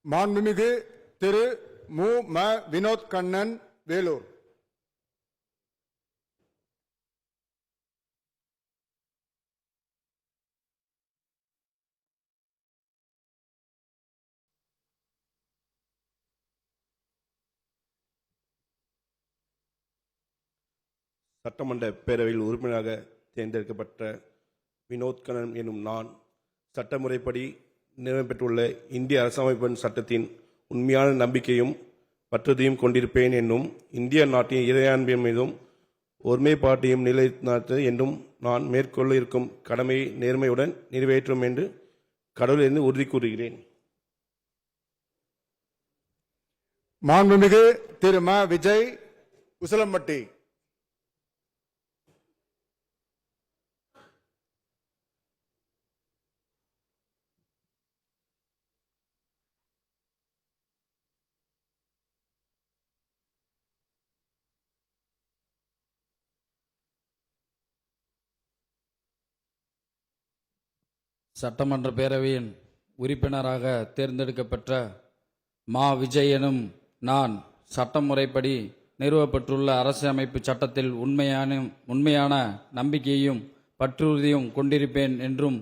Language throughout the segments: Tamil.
மாண்புமிகு திரு மு. ம. வினோத் கண்ணன், வேலூர். சட்டமன்ற பேரவையில் உறுப்பினராக தேர்ந்தெடுக்கப்பட்ட வினோத் கண்ணன் எனும் நான் சட்டமுறைப்படி நிறைவேற்றப்பட்டுள்ள இந்திய அரசமைப்பின் சட்டத்தின் உண்மையான நம்பிக்கையும் பற்றுறுதியும் கொண்டிருப்பேன் என்னும் இந்திய நாட்டின் இறையாண்மை மீதும் ஒருமைப்பாட்டையும் நிலைநாட்ட என்றும் நான் மேற்கொள்ள இருக்கும் கடமையை நேர்மையுடன் நிறைவேற்றும் என்று கடவுளிலிருந்து உறுதி கூறுகிறேன். மாண்புமிகு திரு ம. விஜய், உசிலம்பட்டி. சட்டமன்ற பேரவையின் உறுப்பினராக தேர்ந்தெடுக்கப்பட்ட மா. விஜய் எனும் நான் சட்டமுறைப்படி நிறுவப்பட்டுள்ள அரசியலமைப்பு சட்டத்தில் உண்மையான நம்பிக்கையும் பற்றுறுதியும் கொண்டிருப்பேன் என்றும்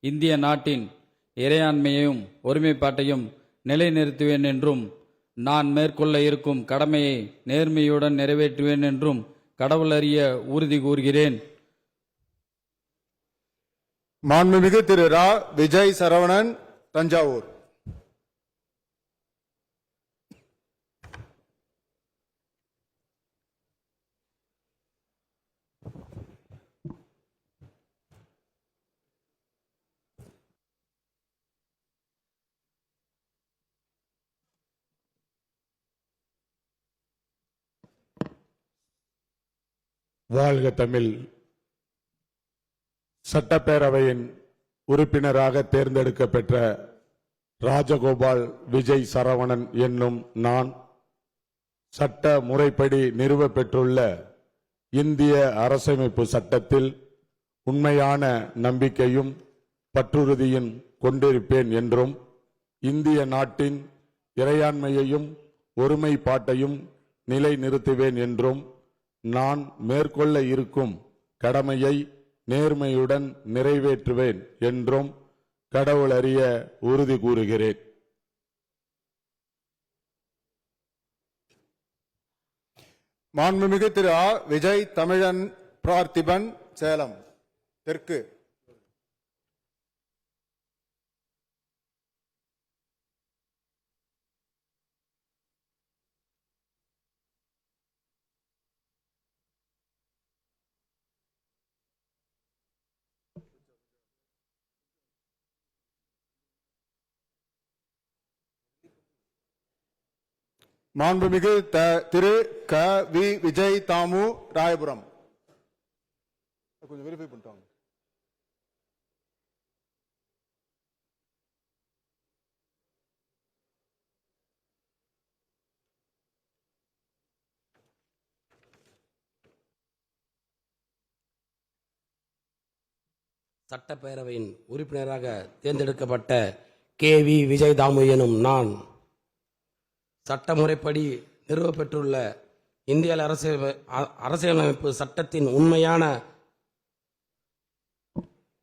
இந்திய நாட்டின் இறையாண்மையையும் ஒருமைப்பாட்டையும் நிலைநிறுத்துவேன் என்றும் நான் மேற்கொள்ள இருக்கும் கடமையை நேர்மையுடன் நிறைவேற்றுவேன் என்றும் கடவுளறிய உறுதி கூறுகிறேன். மாண்புமிகு திரு ரா. விஜய் சரவணன், தஞ்சாவூர். வாழ்க தமிழ். சட்டப்பேரவையின் உறுப்பினராக தேர்ந்தெடுக்கப்பட்ட ராஜகோபால் விஜய் சரவணன் என்னும் நான் சட்ட முறைப்படி நிறுவப்பெற்றுள்ள இந்திய அரசமைப்பு சட்டத்தில் உண்மையான நம்பிக்கையும் பற்றுறுதியும் கொண்டிருப்பேன் என்றும் இந்திய நாட்டின் இறையாண்மையையும் ஒருமைப்பாட்டையும் நிலைநிறுத்துவேன் என்றும் நான் மேற்கொள்ள இருக்கும் கடமையை நேர்மையுடன் நிறைவேற்றுவேன் என்றும் கடவுளறிய உறுதி கூறுகிறேன். மாண்புமிகு திரு ஆ. விஜய் தமிழன் பார்த்திபன், சேலம் தெற்கு. மாண்புமிகு திரு க. வி. விஜய் தாமு, ராயபுரம். கொஞ்சம் வெரிஃபை பண்ணிட்டாங்க. சட்டப்பேரவையின் உறுப்பினராக தேர்ந்தெடுக்கப்பட்ட கே. வி. விஜய் தாமு எனும் நான் சட்டமுறைப்படி நிறுவப்பெற்றுள்ள இந்திய அரசியலமைப்பு சட்டத்தின் உண்மையான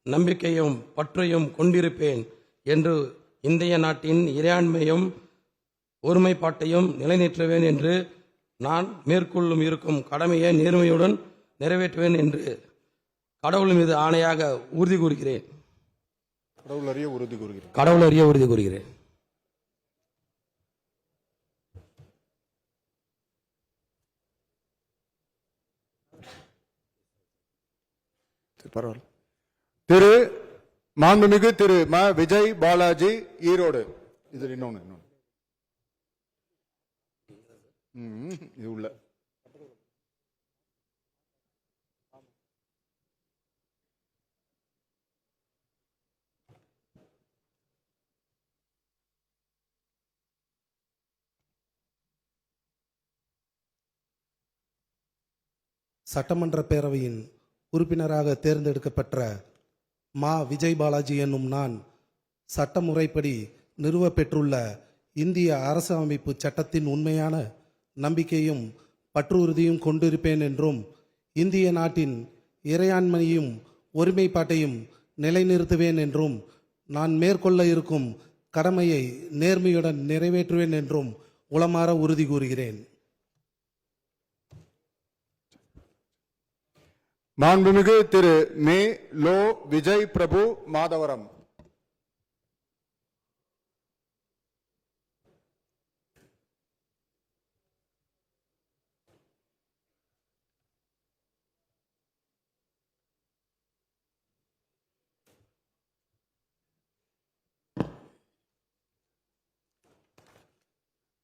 நம்பிக்கையும் பற்றையும் கொண்டிருப்பேன் என்று இந்திய நாட்டின் இறையாண்மையும் ஒருமைப்பாட்டையும் நிலைநிறுத்துவேன் என்று நான் மேற்கொள்ளும் இருக்கும் கடமையை நேர்மையுடன் நிறைவேற்றுவேன் என்று கடவுள் மீது ஆணையாக உறுதி கூறுகிறேன். கடவுளறிய உறுதி கூறுகிறேன். திரு மாண்புமிகு திரு ம. விஜய் பாலாஜி, ஈரோடு. இது இன்னொன்னு இது உள்ள சட்டமன்ற பேரவையின் உறுப்பினராக தேர்ந்தெடுக்கப்பட்ட மா. விஜய் பாலாஜி என்னும் நான் சட்டமுறைப்படி நிறுவப்பெற்றுள்ள இந்திய அரசமைப்பு சட்டத்தின் உண்மையான நம்பிக்கையும் பற்றுறுதியும் கொண்டிருப்பேன் என்றும் இந்திய நாட்டின் இறையாண்மையையும் ஒருமைப்பாட்டையும் நிலைநிறுத்துவேன் என்றும் நான் மேற்கொள்ள இருக்கும் கடமையை நேர்மையுடன் நிறைவேற்றுவேன் என்றும் உளமாற உறுதி கூறுகிறேன். மாண்புமிகு திரு மே லோ விஜய் பிரபு மாதவரம்.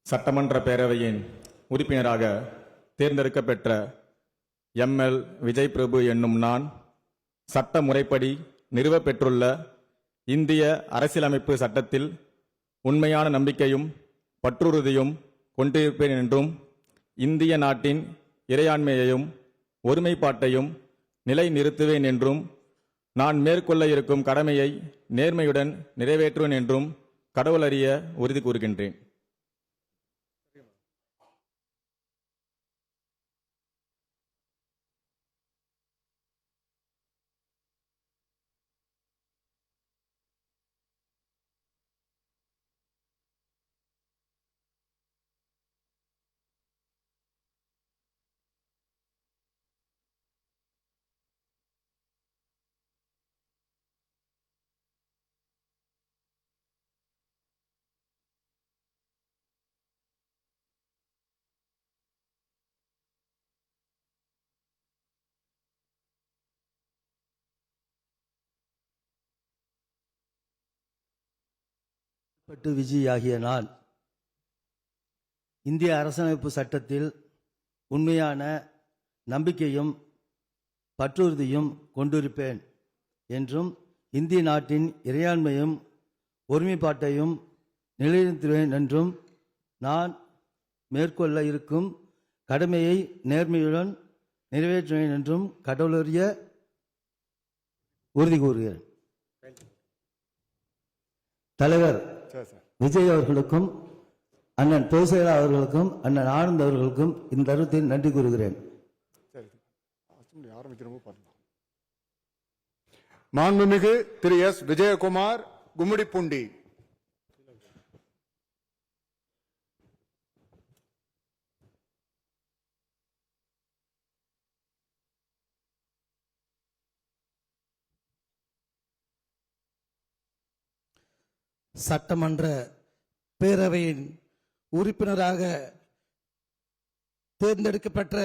சட்டமன்ற பேரவையின் உறுப்பினராக தேர்ந்தெடுக்கப்பெற்ற எம்எல் விஜய் பிரபு என்னும் நான் சட்ட முறைப்படி நிறுவப்பெற்றுள்ள இந்திய அரசியலமைப்பு சட்டத்தில் உண்மையான நம்பிக்கையும் பற்றுறுதியும் கொண்டிருப்பேன் என்றும் இந்திய நாட்டின் இறையாண்மையையும் ஒருமைப்பாட்டையும் நிலைநிறுத்துவேன் என்றும் நான் மேற்கொள்ள இருக்கும் கடமையை நேர்மையுடன் நிறைவேற்றுவேன் என்றும் கடவுளறிய உறுதி கூறுகின்றேன். பட்டு விஜய் ஆகிய நான் இந்திய அரசமைப்பு சட்டத்தில் உண்மையான நம்பிக்கையும் பற்றுறுதியும் கொண்டிருப்பேன் என்றும் இந்திய நாட்டின் இறையாண்மையும் ஒருமைப்பாட்டையும் நிலைநிறுத்துவேன் என்றும் நான் மேற்கொள்ள இருக்கும் கடமையை நேர்மையுடன் நிறைவேற்றுவேன் என்றும் கடவுளறிய உறுதி கூறுகிறேன். தலைவர் விஜய் அவர்களுக்கும் அண்ணன் தோசைலா அவர்களுக்கும் அண்ணன் ஆனந்த் அவர்களுக்கும் இந்த தருணத்தில் நன்றி கூறுகிறேன். மாண்புமிகு திரு எஸ் விஜயகுமார் கும்மிடிப்பூண்டி. சட்டமன்ற பேரவையின் உறுப்பினராக தேர்ந்தெடுக்கப்பட்ட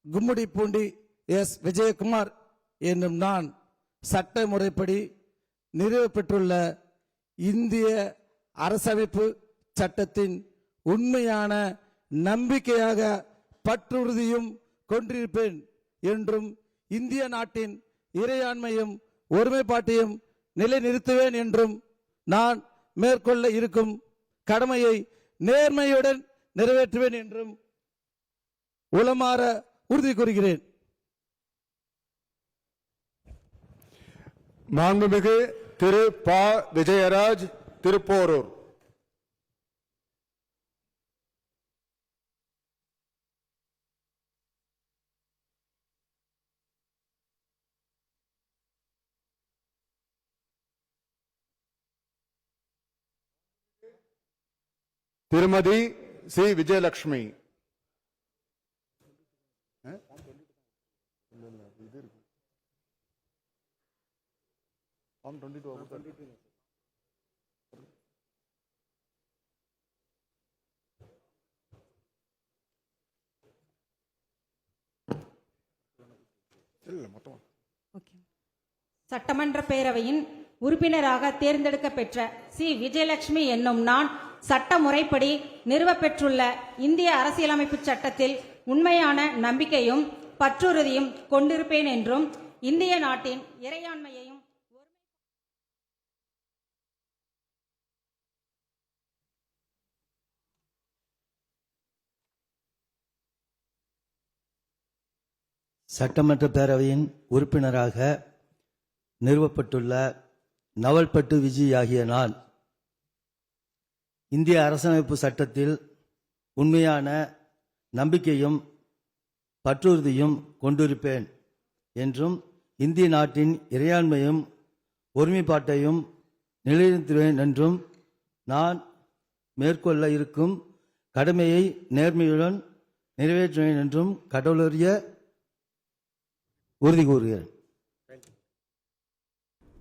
கும்மிடிப்பூண்டி எஸ் விஜயகுமார் என்னும் நான் சட்ட முறைப்படி நிறுவப்பெற்றுள்ள இந்திய அரசமைப்பு சட்டத்தின் உண்மையான நம்பிக்கையாக பற்றுறுதியும் கொண்டிருப்பேன் என்றும் இந்திய நாட்டின் இறையாண்மையும் ஒருமைப்பாட்டையும் நிலைநிறுத்துவேன் என்றும் நான் மேற்கொள்ள இருக்கும் கடமையை நேர்மையுடன் நிறைவேற்றுவேன் என்றும் உளமாற உறுதி கூறுகிறேன். மாண்புமிகு திரு ப விஜயராஜ் திருப்போரூர். திருமதி சி விஜயலட்சுமி. சட்டமன்ற பேரவையின் உறுப்பினராக தேர்ந்தெடுக்கப்பெற்ற சி விஜயலட்சுமி என்னும் நான் சட்ட முறைப்படி நிறுவப்பெற்றுள்ள இந்திய அரசியலமைப்பு சட்டத்தில் உண்மையான நம்பிக்கையும் பற்றுறுதியும் கொண்டிருப்பேன் என்றும் இந்திய நாட்டின் இறையாண்மையையும் சட்டமன்ற பேரவையின் உறுப்பினராக நிறுவப்பட்டுள்ள நவல்பட்டு விஜய் ஆகிய நான் இந்திய அரசமைப்பு சட்டத்தில் உண்மையான நம்பிக்கையும் பற்றுறுதியும் கொண்டிருப்பேன் என்றும் இந்திய நாட்டின் இறையாண்மையும் ஒருமைப்பாட்டையும் நிலைநிறுத்துவேன் என்றும் நான் மேற்கொள்ள இருக்கும் கடமையை நேர்மையுடன் நிறைவேற்றுவேன் என்றும் கடவுளறிய உறுதி கூறுகிறேன்.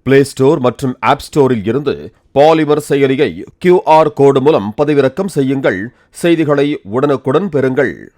பிளே ஸ்டோர் மற்றும் ஆப் ஸ்டோரில் இருந்து பாலிமர் செயலியை QR கோடு மூலம் பதிவிறக்கம் செய்யுங்கள். செய்திகளை உடனுக்குடன் பெறுங்கள்.